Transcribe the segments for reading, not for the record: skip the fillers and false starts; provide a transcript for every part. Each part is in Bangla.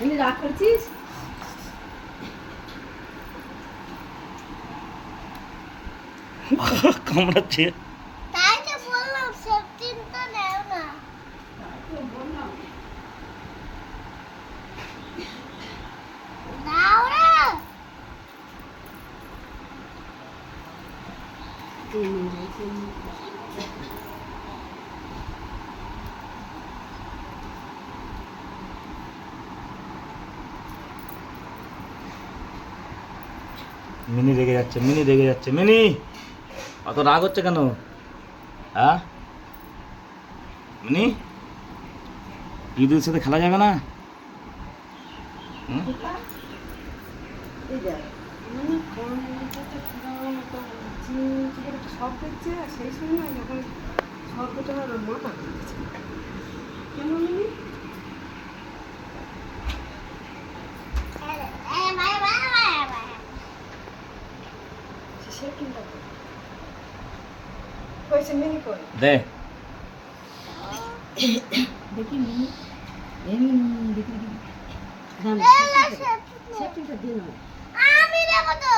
এমনি রাগ করছিস? কামড়াচ্ছে। তাই তো বললাম সেফটিন তো নেও না। দাও না। মিনি রেগে যাচ্ছে, মিনি রেগে যাচ্ছে। মিনি অত রাগ হচ্ছে কেন? হ্যাঁ মিনি, ঈদের সাথে খেলা যাবে না? হুম? সব দেখছে আর সেই সময় যখন শব্দটা হলো মাথা ঘুরছে। কেন মিনি? সে কিনতে কইছে মিনি কই? দে। দেখি মিনি এমনি দেখি দেখি দাম সেটিংটা দিন আমি দেব তো।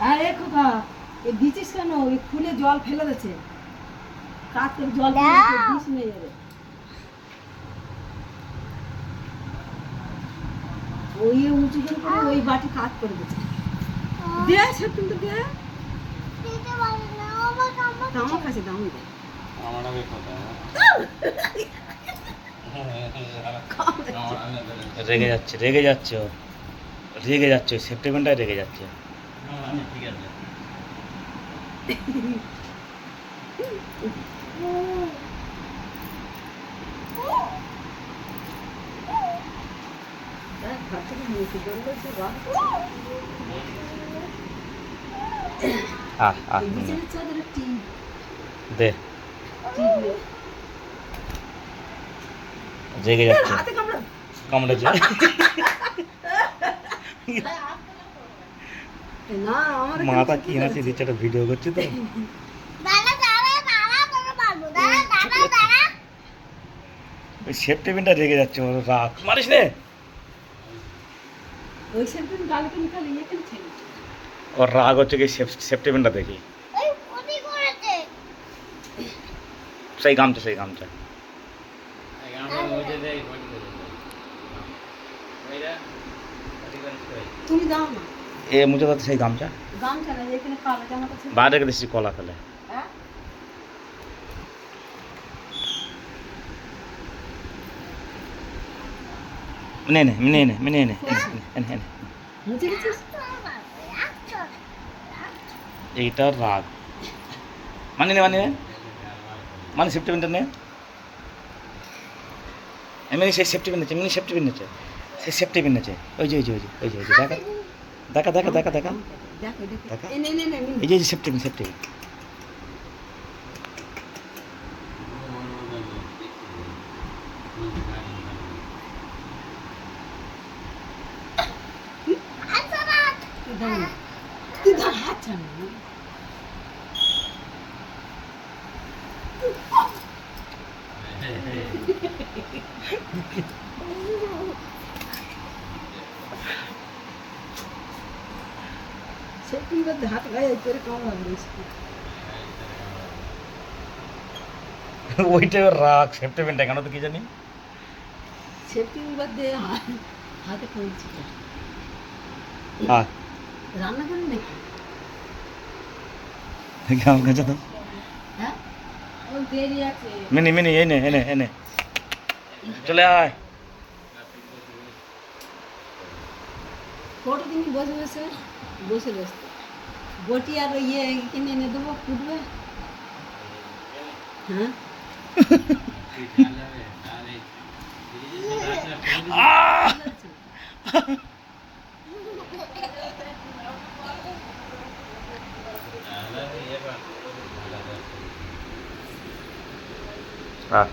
আরে খোকা এ দিছিস কেন? ওই খুলে জল ফেলে দিচ্ছে, কাত করে জল ফেলে দিচ্ছে, দিস নিয়ে যাবে। ওই উঁচু করে ওই বাটি কাত করে দিচ্ছে। দে সেটিংটা দে। দিতে পারি না আমার কামড়। আমার কাছে দাম দে। রেগে যাচ্ছে, রেগে যাচ্ছে ও, রেগে যাচ্ছে, সেপ্টেম্বরটাই রেগে যাচ্ছে। আহ আহ দে। রেগে যাচ্ছে, কামড়েছে। মাথা কি নাচি দিচ্ছে, একটা ভিডিও করছি তো। দাঁড়া দাঁড়া দাঁড়া তোকে মারবো। দাঁড়া দাঁড়া দাঁড়া। ওই সেপ্টেম্বরটা রেগে যাচ্ছে, ওর রাগ মারিস রে। ওই সেদিন গালে তুমি খালি ইয়ে কেন ছিল? ওর রাগ হচ্ছে কি সেপ্টেম্বরটা দেখি। ওই ক্ষতি করেছে। সেই গামছা, সেই গামছা। তুমি দাও না এ মুঝে তো সেই গামছা গামছা না, এখানে কালো জামাটা ছিল। বাইরে রেখে দিচ্ছি কলা ফেলে। হ্যাঁ নে নে নে নে নে নে নে। মুছে দিচ্ছিস? এইটা রাগ মানে নে, মানে নে, মানে সেপ্টেম্বরটা নে। এমনি সেই সেপ্টেম্বর নেছে, এমনি সেপ্টেম্বর নেছে, সেই সেপ্টেম্বর নেছে। ওই যে ওই যে ওই যে ওই যে ওই যে দেখা দেখা দেখা দেখা দেখা দেখো দেখো দেখা। এই নে নে নে এই যে সেপ্টেম্বর, সেপ্টেম্বর। তুই ধর হাত ছাড় না। সেপ্টেম্বর হাত গায়ে করে কামড় দিয়েছে। ওইটা ওর রাগ, সেপ্টেম্বরটা কেন তো কি জানি। সেপ্টেম্বর দিয়ে হাতে করেছি। হ্যাঁ রান্না করেন নাকি? গাম কাছে তো। হ্যাঁ ও দেরি আছে। মিনি মিনি এনে এনে এনে চলে আয়। কত দিন বসে বসে বসে বসে বটি আর ইয়ে কিনে এনে দেবো, ফুটবে। হ্যাঁ আহ